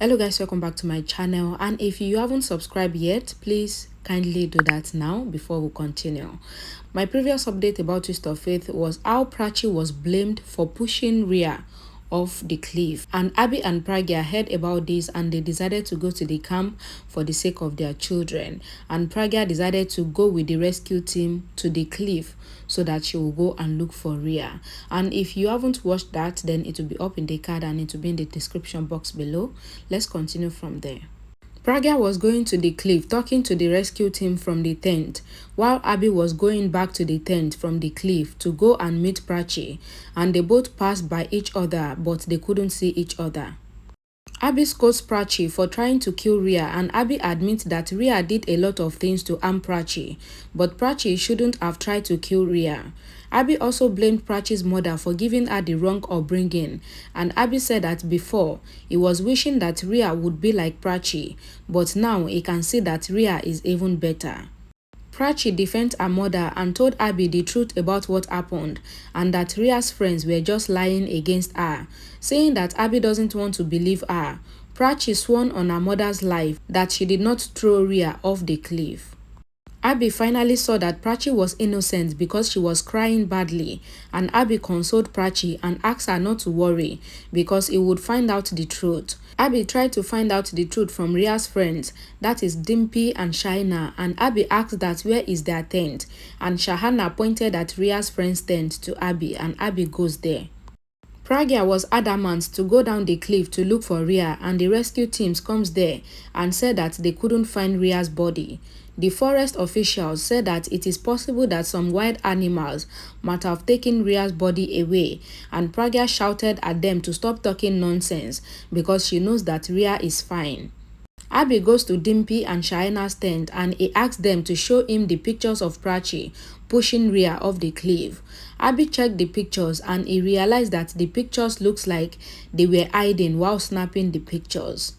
Hello guys, welcome back to my channel, and if you haven't subscribed yet, please kindly do that now before we continue. My previous update about Twist of Faith was how Prachi was blamed for pushing Rhea off the cliff, and Abhi and Pragya heard about this and they decided to go to the camp for the sake of their children, and Pragya decided to go with the rescue team to the cliff so that she will go and look for Rhea. And if you haven't watched that, then it will be up in the card and it will be in the description box below. Let's continue from there. Pragya was going to the cliff talking to the rescue team from the tent, while Abhi was going back to the tent from the cliff to go and meet Prachi, and they both passed by each other but they couldn't see each other. Abhi scolds Prachi for trying to kill Rhea, and Abhi admits that Rhea did a lot of things to harm Prachi, but Prachi shouldn't have tried to kill Rhea. Abhi also blamed Prachi's mother for giving her the wrong upbringing, and Abhi said that before, he was wishing that Rhea would be like Prachi, but now he can see that Rhea is even better. Prachi defended her mother and told Abhi the truth about what happened, and that Rhea's friends were just lying against her, saying that Abhi doesn't want to believe her. Prachi swore on her mother's life that she did not throw Rhea off the cliff. Abhi finally saw that Prachi was innocent because she was crying badly, and Abhi consoled Prachi and asked her not to worry because he would find out the truth. Abhi tried to find out the truth from Rhea's friends, that is Dimpy and Shaina, and Abhi asked that where is their tent, and Shahana pointed at Rhea's friend's tent to Abhi, and Abhi goes there. Pragya was adamant to go down the cliff to look for Rhea, and the rescue teams comes there and said that they couldn't find Rhea's body. The forest officials said that it is possible that some wild animals might have taken Rhea's body away, and Pragya shouted at them to stop talking nonsense because she knows that Rhea is fine. Abhi goes to Dimpy and Shaina's tent and he asks them to show him the pictures of Prachi pushing Rhea off the cliff. Abhi checked the pictures and he realized that the pictures looks like they were hiding while snapping the pictures.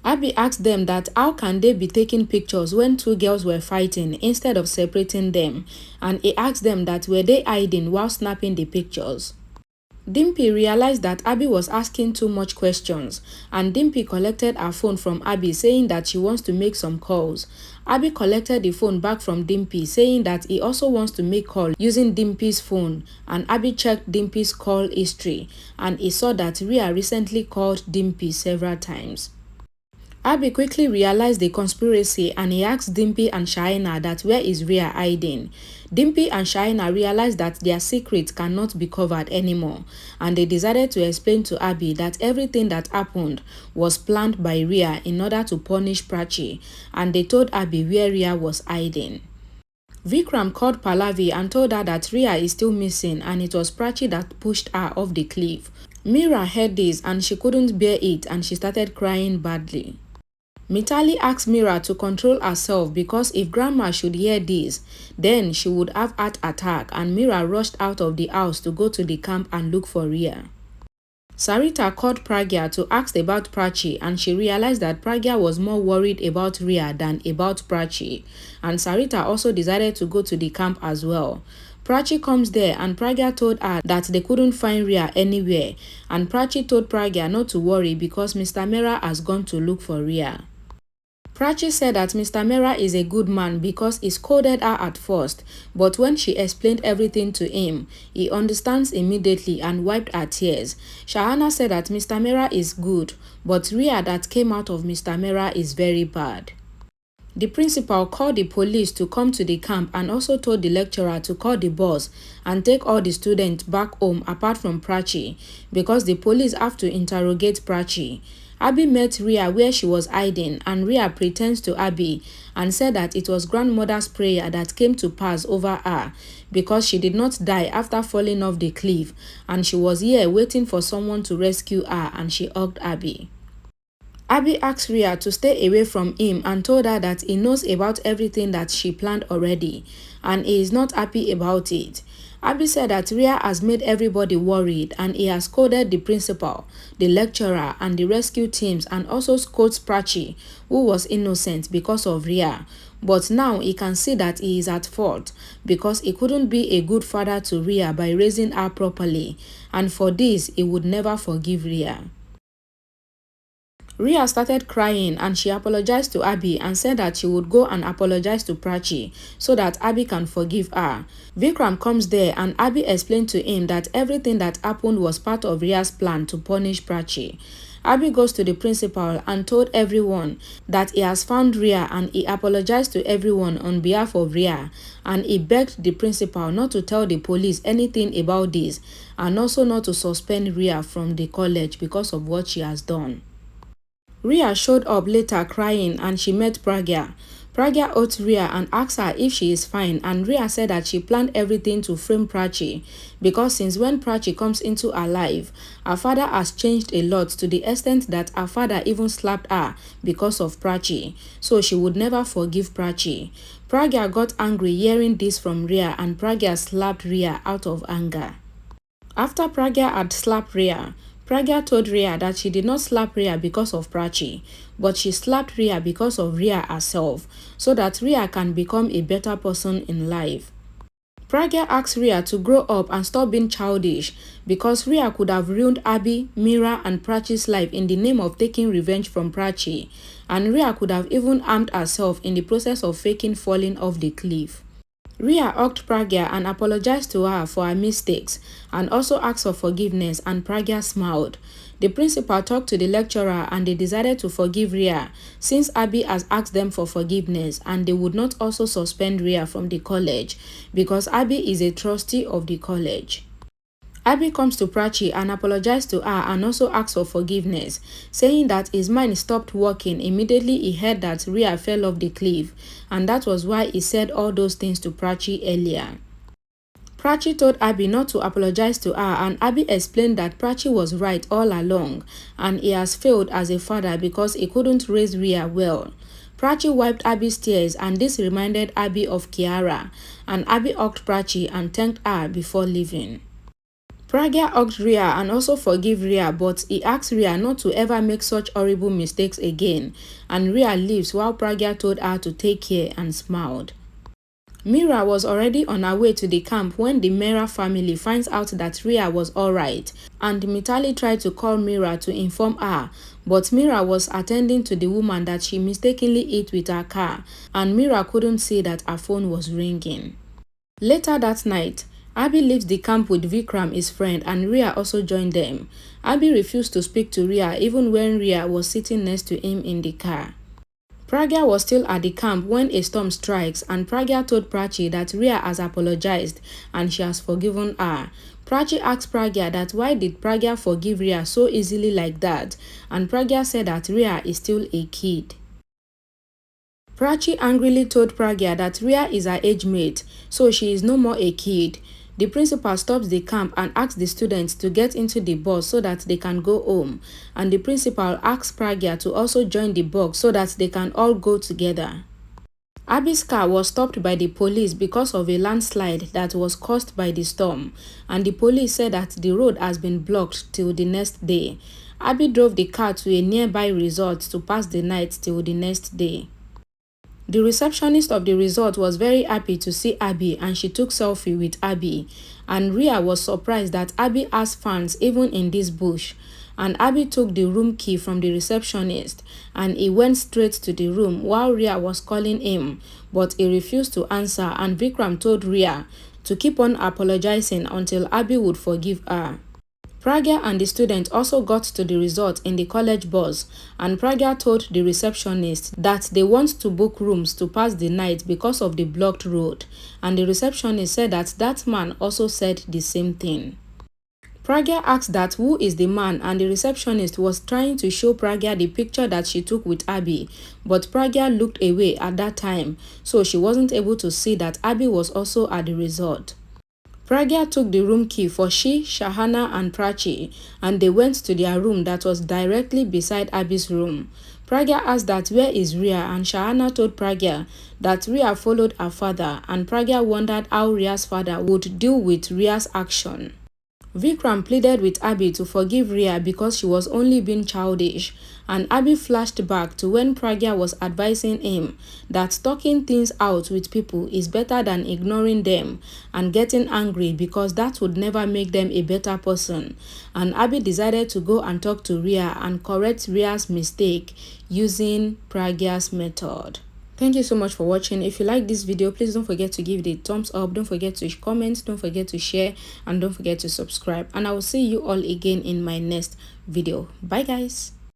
Abhi asked them that how can they be taking pictures when two girls were fighting instead of separating them, and he asked them that were they hiding while snapping the pictures. Dimpy realized that Abhi was asking too much questions, and Dimpy collected her phone from Abhi saying that she wants to make some calls. Abhi collected the phone back from Dimpy saying that he also wants to make calls using Dimpy's phone, and Abhi checked Dimpy's call history and he saw that Rhea recently called Dimpy several times. Abhi quickly realized the conspiracy and he asked Dimpy and Shaina that where is Rhea hiding. Dimpy and Shaina realized that their secret cannot be covered anymore, and they decided to explain to Abhi that everything that happened was planned by Rhea in order to punish Prachi, and they told Abhi where Rhea was hiding. Vikram called Pallavi and told her that Rhea is still missing and it was Prachi that pushed her off the cliff. Mira heard this and she couldn't bear it and she started crying badly. Mitali asked Mira to control herself because if Grandma should hear this, then she would have heart attack, and Mira rushed out of the house to go to the camp and look for Rhea. Sarita called Pragya to ask about Prachi, and she realized that Pragya was more worried about Rhea than about Prachi, and Sarita also decided to go to the camp as well. Prachi comes there and Pragya told her that they couldn't find Rhea anywhere, and Prachi told Pragya not to worry because Mr. Mera has gone to look for Rhea. Prachi said that Mr. Mera is a good man because he scolded her at first, but when she explained everything to him, he understands immediately and wiped her tears. Shahana said that Mr. Mera is good, but Rhea that came out of Mr. Mera is very bad. The principal called the police to come to the camp and also told the lecturer to call the boss and take all the students back home apart from Prachi because the police have to interrogate Prachi. Abhi met Rhea where she was hiding, and Rhea pretends to Abhi and said that it was grandmother's prayer that came to pass over her because she did not die after falling off the cliff, and she was here waiting for someone to rescue her, and she hugged Abhi. Abhi asked Rhea to stay away from him and told her that he knows about everything that she planned already and he is not happy about it. Abhi said that Rhea has made everybody worried and he has scolded the principal, the lecturer and the rescue teams, and also scolds Prachi, who was innocent because of Rhea. But now he can see that he is at fault because he couldn't be a good father to Rhea by raising her properly, and for this he would never forgive Rhea. Rhea started crying and she apologized to Abhi and said that she would go and apologize to Prachi so that Abhi can forgive her. Vikram comes there and Abhi explained to him that everything that happened was part of Rhea's plan to punish Prachi. Abhi goes to the principal and told everyone that he has found Rhea and he apologized to everyone on behalf of Rhea, and he begged the principal not to tell the police anything about this and also not to suspend Rhea from the college because of what she has done. Rhea showed up later crying and she met Pragya. Pragya hugged Rhea and asked her if she is fine, and Rhea said that she planned everything to frame Prachi because since when Prachi comes into her life, her father has changed a lot to the extent that her father even slapped her because of Prachi, so she would never forgive Prachi. Pragya got angry hearing this from Rhea and Pragya slapped Rhea out of anger. After Pragya had slapped Rhea, Pragya told Rhea that she did not slap Rhea because of Prachi, but she slapped Rhea because of Rhea herself, so that Rhea can become a better person in life. Pragya asked Rhea to grow up and stop being childish because Rhea could have ruined Abhi, Mira and Prachi's life in the name of taking revenge from Prachi, and Rhea could have even harmed herself in the process of faking falling off the cliff. Rhea hugged Pragya and apologized to her for her mistakes and also asked for forgiveness, and Pragya smiled. The principal talked to the lecturer and they decided to forgive Rhea since Abhi has asked them for forgiveness, and they would not also suspend Rhea from the college because Abhi is a trustee of the college. Abhi comes to Prachi and apologized to her and also asked for forgiveness, saying that his mind stopped working immediately he heard that Rhea fell off the cliff, and that was why he said all those things to Prachi earlier. Prachi told Abhi not to apologize to her, and Abhi explained that Prachi was right all along and he has failed as a father because he couldn't raise Rhea well. Prachi wiped Abhi's tears and this reminded Abhi of Kiara, and Abhi hugged Prachi and thanked her before leaving. Pragya hugged Rhea and also forgave Rhea, but he asked Rhea not to ever make such horrible mistakes again, and Rhea leaves while Pragya told her to take care and smiled. Mira was already on her way to the camp when the Mera family finds out that Rhea was alright, and Mitali tried to call Mira to inform her, but Mira was attending to the woman that she mistakenly hit with her car, and Mira couldn't see that her phone was ringing. Later that night, Abhi leaves the camp with Vikram, his friend, and Rhea also joined them. Abhi refused to speak to Rhea even when Rhea was sitting next to him in the car. Pragya was still at the camp when a storm strikes, and Pragya told Prachi that Rhea has apologized and she has forgiven her. Prachi asked Pragya that why did Pragya forgive Rhea so easily like that, and Pragya said that Rhea is still a kid. Prachi angrily told Pragya that Rhea is her age mate, so she is no more a kid. The principal stops the camp and asks the students to get into the bus so that they can go home, and the principal asks Pragya to also join the bus so that they can all go together. Abhi's car was stopped by the police because of a landslide that was caused by the storm, and the police said that the road has been blocked till the next day. Abhi drove the car to a nearby resort to pass the night till the next day. The receptionist of the resort was very happy to see Abhi and she took selfie with Abhi, and Rhea was surprised that Abhi has fans even in this bush, and Abhi took the room key from the receptionist and he went straight to the room while Rhea was calling him, but he refused to answer, and Vikram told Rhea to keep on apologizing until Abhi would forgive her. Pragya and the student also got to the resort in the college bus, and Pragya told the receptionist that they want to book rooms to pass the night because of the blocked road, and the receptionist said that man also said the same thing. Pragya asked that who is the man, and the receptionist was trying to show Pragya the picture that she took with Abhi, but Pragya looked away at that time, so she wasn't able to see that Abhi was also at the resort. Pragya took the room key for she, Shahana and Prachi, and they went to their room that was directly beside Abhi's room. Pragya asked that where is Rhea, and Shahana told Pragya that Rhea followed her father, and Pragya wondered how Rhea's father would deal with Rhea's action. Vikram pleaded with Abhi to forgive Rhea because she was only being childish, and Abhi flashed back to when Pragya was advising him that talking things out with people is better than ignoring them and getting angry because that would never make them a better person. And Abhi decided to go and talk to Rhea and correct Rhea's mistake using Pragya's method. Thank you so much for watching. If you like this video, please don't forget to give it a thumbs up. Don't forget to comment, don't forget to share, and don't forget to subscribe. And I will see you all again in my next video. Bye guys.